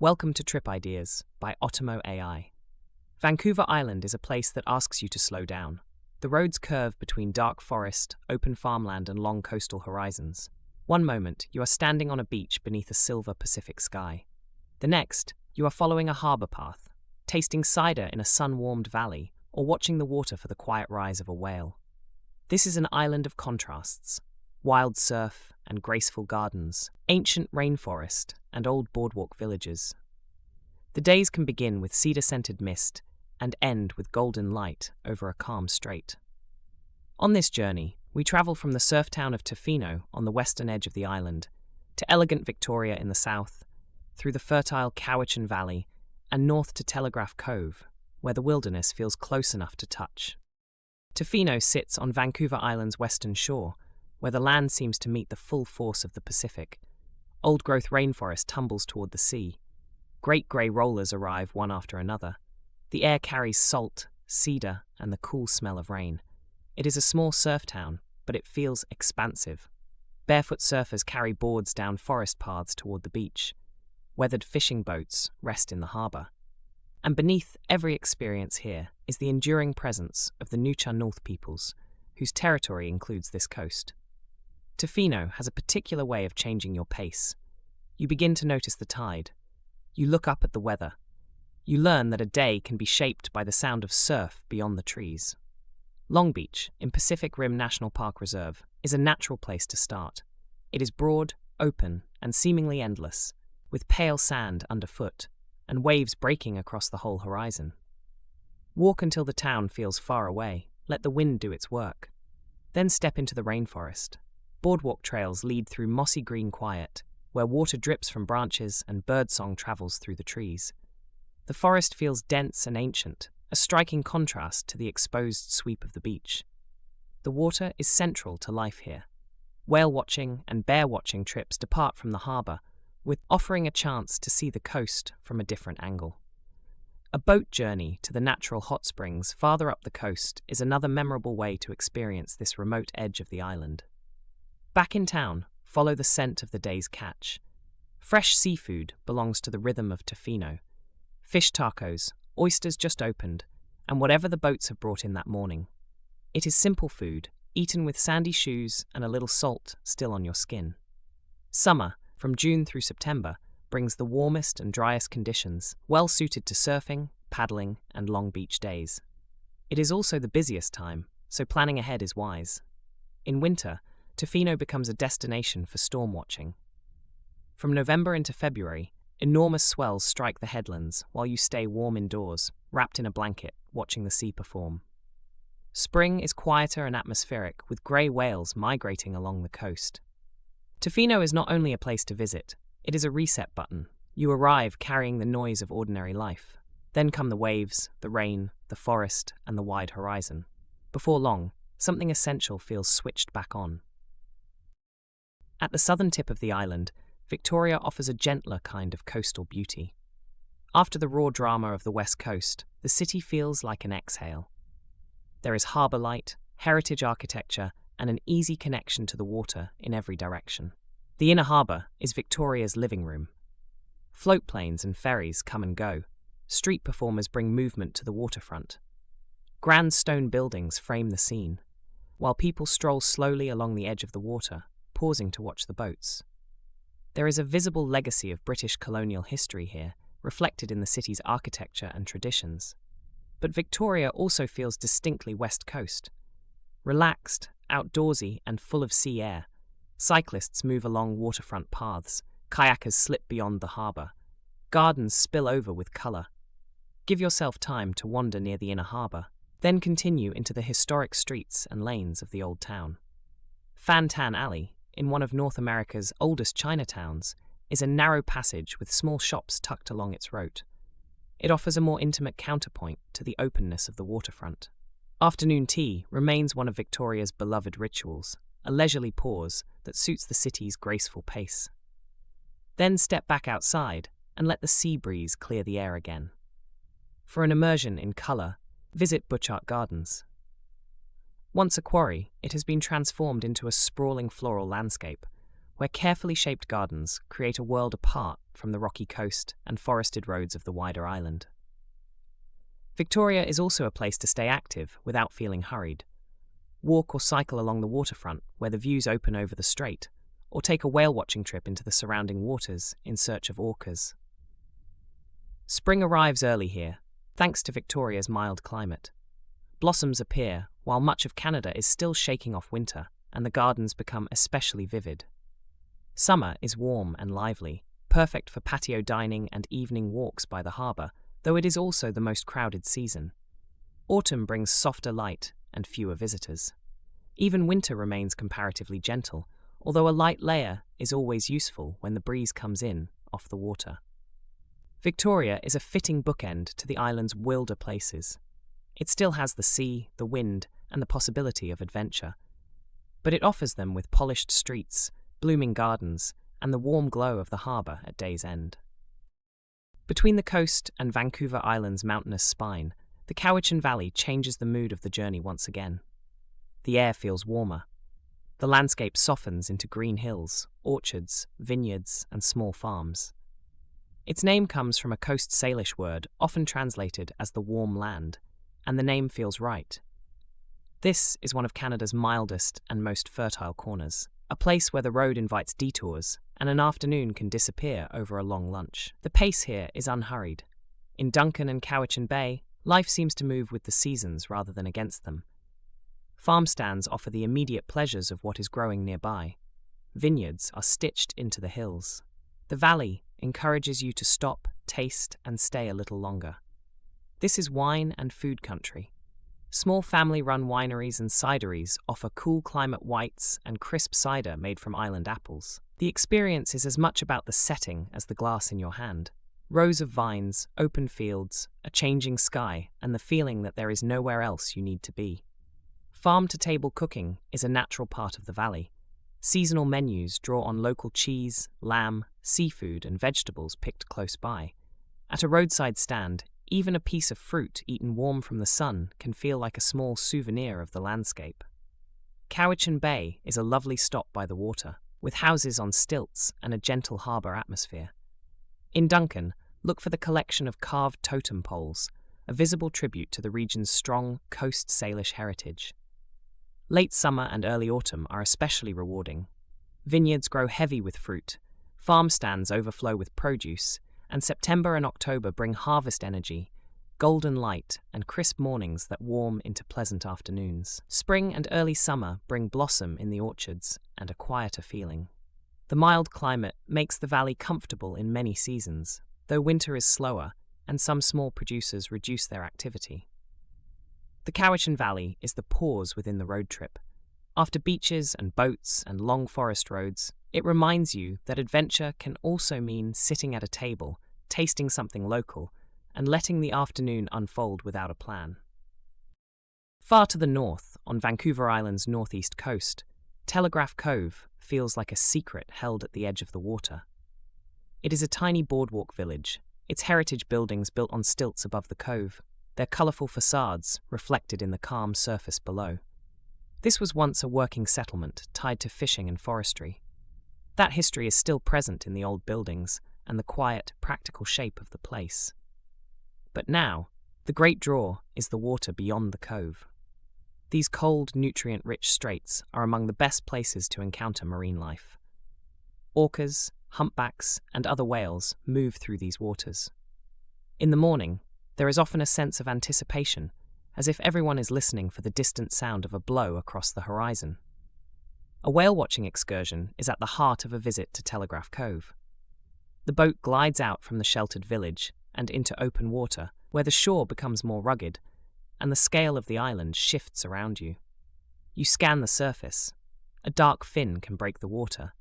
Welcome to Trip Ideas by Otomo AI. Vancouver Island is a place that asks you to slow down. The roads curve between dark forest, open farmland, and long coastal horizons. One moment, you are standing on a beach beneath a silver Pacific sky. The next, you are following a harbour path, tasting cider in a sun-warmed valley, or watching the water for the quiet rise of a whale. This is an island of contrasts. Wild surf and graceful gardens, ancient rainforest and old boardwalk villages. The days can begin with cedar-scented mist and end with golden light over a calm strait. On this journey, we travel from the surf town of Tofino on the western edge of the island to elegant Victoria in the south, through the fertile Cowichan Valley and north to Telegraph Cove, where the wilderness feels close enough to touch. Tofino sits on Vancouver Island's western shore, where the land seems to meet the full force of the Pacific. Old-growth rainforest tumbles toward the sea. Great grey rollers arrive one after another. The air carries salt, cedar, and the cool smell of rain. It is a small surf town, but it feels expansive. Barefoot surfers carry boards down forest paths toward the beach. Weathered fishing boats rest in the harbour. And beneath every experience here is the enduring presence of the Cowichan peoples, whose territory includes this coast. Tofino has a particular way of changing your pace. You begin to notice the tide. You look up at the weather. You learn that a day can be shaped by the sound of surf beyond the trees. Long Beach, in Pacific Rim National Park Reserve, is a natural place to start. It is broad, open, and seemingly endless, with pale sand underfoot and waves breaking across the whole horizon. Walk until the town feels far away. Let the wind do its work. Then step into the rainforest. Boardwalk trails lead through mossy green quiet, where water drips from branches and birdsong travels through the trees. The forest feels dense and ancient, a striking contrast to the exposed sweep of the beach. The water is central to life here. Whale watching and bear watching trips depart from the harbour, with offering a chance to see the coast from a different angle. A boat journey to the natural hot springs farther up the coast is another memorable way to experience this remote edge of the island. Back in town, follow the scent of the day's catch. Fresh seafood belongs to the rhythm of Tofino. Fish tacos, oysters just opened, and whatever the boats have brought in that morning. It is simple food, eaten with sandy shoes and a little salt still on your skin. Summer, from June through September, brings the warmest and driest conditions, well suited to surfing, paddling, and long beach days. It is also the busiest time, so planning ahead is wise. In winter, Tofino becomes a destination for storm watching. From November into February, enormous swells strike the headlands while you stay warm indoors, wrapped in a blanket, watching the sea perform. Spring is quieter and atmospheric, with grey whales migrating along the coast. Tofino is not only a place to visit, it is a reset button. You arrive carrying the noise of ordinary life. Then come the waves, the rain, the forest, and the wide horizon. Before long, something essential feels switched back on. At the southern tip of the island, Victoria offers a gentler kind of coastal beauty. After the raw drama of the west coast, the city feels like an exhale. There is harbour light, heritage architecture, and an easy connection to the water in every direction. The inner harbour is Victoria's living room. Float planes and ferries come and go. Street performers bring movement to the waterfront. Grand stone buildings frame the scene, while people stroll slowly along the edge of the water, pausing to watch the boats. There is a visible legacy of British colonial history here, reflected in the city's architecture and traditions. But Victoria also feels distinctly West Coast. Relaxed, outdoorsy, and full of sea air, cyclists move along waterfront paths, kayakers slip beyond the harbour, gardens spill over with colour. Give yourself time to wander near the inner harbour, then continue into the historic streets and lanes of the old town. Fan Tan Alley, in one of North America's oldest Chinatowns, is a narrow passage with small shops tucked along its route. It offers a more intimate counterpoint to the openness of the waterfront. Afternoon tea remains one of Victoria's beloved rituals, a leisurely pause that suits the city's graceful pace. Then step back outside and let the sea breeze clear the air again. For an immersion in colour, visit Butchart Gardens. Once a quarry, it has been transformed into a sprawling floral landscape, where carefully shaped gardens create a world apart from the rocky coast and forested roads of the wider island. Victoria is also a place to stay active without feeling hurried. Walk or cycle along the waterfront where the views open over the strait, or take a whale-watching trip into the surrounding waters in search of orcas. Spring arrives early here, thanks to Victoria's mild climate. Blossoms appear while much of Canada is still shaking off winter, and the gardens become especially vivid. Summer is warm and lively, perfect for patio dining and evening walks by the harbour, though it is also the most crowded season. Autumn brings softer light and fewer visitors. Even winter remains comparatively gentle, although a light layer is always useful when the breeze comes in off the water. Victoria is a fitting bookend to the island's wilder places. It still has the sea, the wind, and the possibility of adventure, but it offers them with polished streets, blooming gardens, and the warm glow of the harbour at day's end. Between the coast and Vancouver Island's mountainous spine, the Cowichan Valley changes the mood of the journey once again. The air feels warmer. The landscape softens into green hills, orchards, vineyards, and small farms. Its name comes from a Coast Salish word often translated as the warm land, and the name feels right. This is one of Canada's mildest and most fertile corners, a place where the road invites detours and an afternoon can disappear over a long lunch. The pace here is unhurried. In Duncan and Cowichan Bay, life seems to move with the seasons rather than against them. Farm stands offer the immediate pleasures of what is growing nearby. Vineyards are stitched into the hills. The valley encourages you to stop, taste, and stay a little longer. This is wine and food country. Small family-run wineries and cideries offer cool climate whites and crisp cider made from island apples. The experience is as much about the setting as the glass in your hand. Rows of vines, open fields, a changing sky, and the feeling that there is nowhere else you need to be. Farm-to-table cooking is a natural part of the valley. Seasonal menus draw on local cheese, lamb, seafood, and vegetables picked close by. At a roadside stand, even a piece of fruit eaten warm from the sun can feel like a small souvenir of the landscape. Cowichan Bay is a lovely stop by the water, with houses on stilts and a gentle harbour atmosphere. In Duncan, look for the collection of carved totem poles, a visible tribute to the region's strong Coast Salish heritage. Late summer and early autumn are especially rewarding. Vineyards grow heavy with fruit, farm stands overflow with produce, and September and October bring harvest energy, golden light, and crisp mornings that warm into pleasant afternoons. Spring and early summer bring blossom in the orchards and a quieter feeling. The mild climate makes the valley comfortable in many seasons, though winter is slower and some small producers reduce their activity. The Cowichan Valley is the pause within the road trip. After beaches and boats and long forest roads, it reminds you that adventure can also mean sitting at a table, tasting something local, and letting the afternoon unfold without a plan. Far to the north, on Vancouver Island's northeast coast, Telegraph Cove feels like a secret held at the edge of the water. It is a tiny boardwalk village, its heritage buildings built on stilts above the cove, their colourful facades reflected in the calm surface below. This was once a working settlement tied to fishing and forestry. That history is still present in the old buildings and the quiet, practical shape of the place. But now, the great draw is the water beyond the cove. These cold, nutrient-rich straits are among the best places to encounter marine life. Orcas, humpbacks, and other whales move through these waters. In the morning, there is often a sense of anticipation, as if everyone is listening for the distant sound of a blow across the horizon. A whale-watching excursion is at the heart of a visit to Telegraph Cove. The boat glides out from the sheltered village and into open water, where the shore becomes more rugged, and the scale of the island shifts around you. You scan the surface. A dark fin can break the water.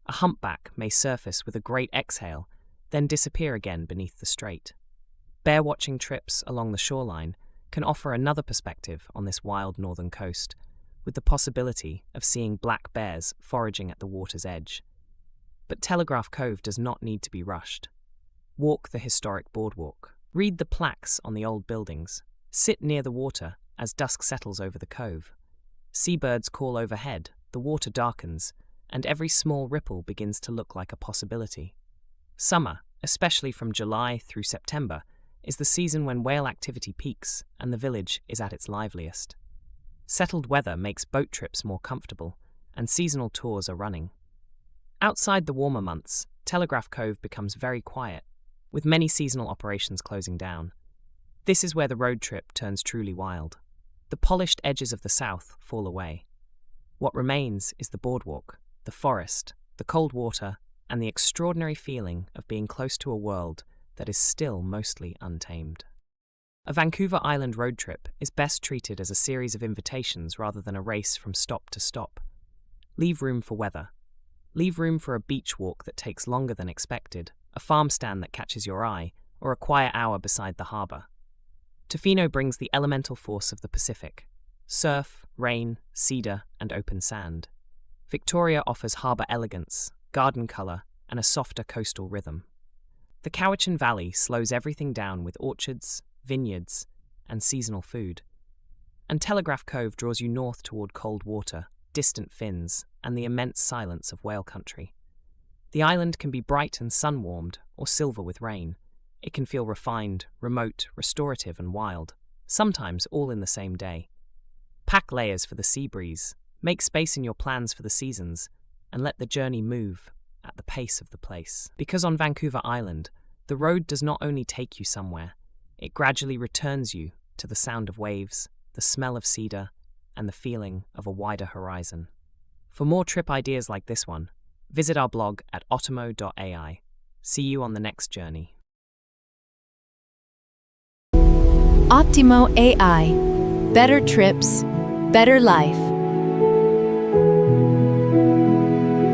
A humpback may surface with a great exhale, then disappear again beneath the strait. Bear-watching trips along the shoreline can offer another perspective on this wild northern coast, with the possibility of seeing black bears foraging at the water's edge. But Telegraph Cove does not need to be rushed. Walk the historic boardwalk. Read the plaques on the old buildings. Sit near the water as dusk settles over the cove. Seabirds call overhead, the water darkens, and every small ripple begins to look like a possibility. Summer, especially from July through September, is the season when whale activity peaks and the village is at its liveliest. Settled weather makes boat trips more comfortable, and seasonal tours are running. Outside the warmer months, Telegraph Cove becomes very quiet, with many seasonal operations closing down. This is where the road trip turns truly wild. The polished edges of the south fall away. What remains is the boardwalk, the forest, the cold water, and the extraordinary feeling of being close to a world that is still mostly untamed. A Vancouver Island road trip is best treated as a series of invitations rather than a race from stop to stop. Leave room for weather. Leave room for a beach walk that takes longer than expected, a farm stand that catches your eye, or a quiet hour beside the harbour. Tofino brings the elemental force of the Pacific: surf, rain, cedar, and open sand. Victoria offers harbour elegance, garden colour, and a softer coastal rhythm. The Cowichan Valley slows everything down with orchards, vineyards, and seasonal food. And Telegraph Cove draws you north toward cold water, distant fins, and the immense silence of whale country. The island can be bright and sun-warmed, or silver with rain. It can feel refined, remote, restorative, and wild, sometimes all in the same day. Pack layers for the sea breeze, make space in your plans for the seasons, and let the journey move at the pace of the place. Because on Vancouver Island, the road does not only take you somewhere, it gradually returns you to the sound of waves, the smell of cedar, and the feeling of a wider horizon. For more trip ideas like this one, visit our blog at otomo.ai. See you on the next journey. Optimo AI. Better trips, better life.